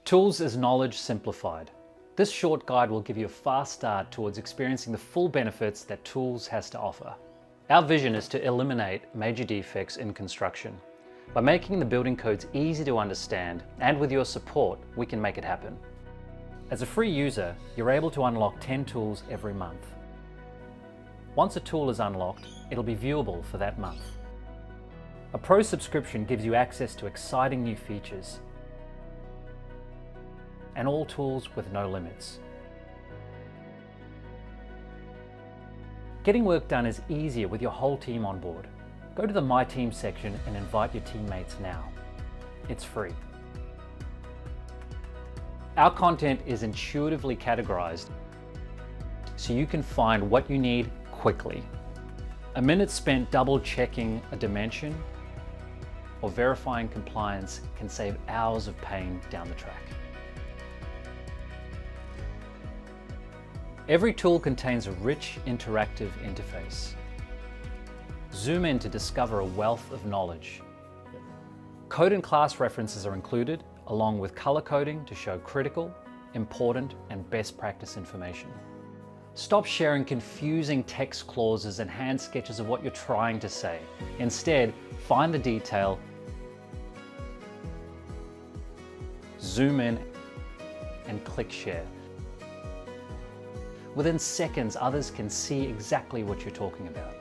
Tools is knowledge simplified. This short guide will give you a fast start towards experiencing the full benefits that Tools has to offer. Our vision is to eliminate major defects in construction. By making the building codes easy to understand, and with your support, we can make it happen. As a free user, you're able to unlock 10 tools every month. Once a tool is unlocked, it'll be viewable for that month. A Pro subscription gives you access to exciting new features and all tools with no limits. Getting work done is easier with your whole team on board. Go to the My Team section and invite your teammates now. It's free. Our content is intuitively categorized so you can find what you need quickly. A minute spent double checking a dimension or verifying compliance can save hours of pain down the track. Every tool contains a rich, interactive interface. Zoom in to discover a wealth of knowledge. Code and class references are included, along with color coding to show critical, important, and best practice information. Stop sharing confusing text clauses and hand sketches of what you're trying to say. Instead, find the detail, zoom in, and click share. Within seconds, others can see exactly what you're talking about.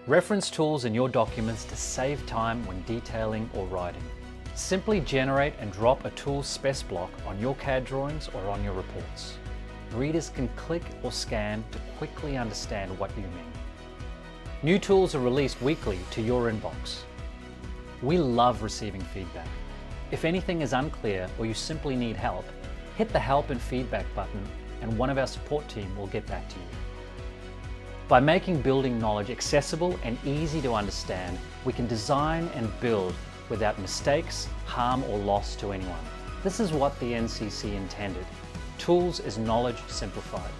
Reference tools in your documents to save time when detailing or writing. Simply generate and drop a tool's spec block on your CAD drawings or on your reports. Readers can click or scan to quickly understand what you mean. New tools are released weekly to your inbox. We love receiving feedback. If anything is unclear or you simply need help, hit the Help and Feedback button and one of our support team will get back to you. By making building knowledge accessible and easy to understand, we can design and build without mistakes, harm, or loss to anyone. This is what the NCC intended. Tools is knowledge simplified.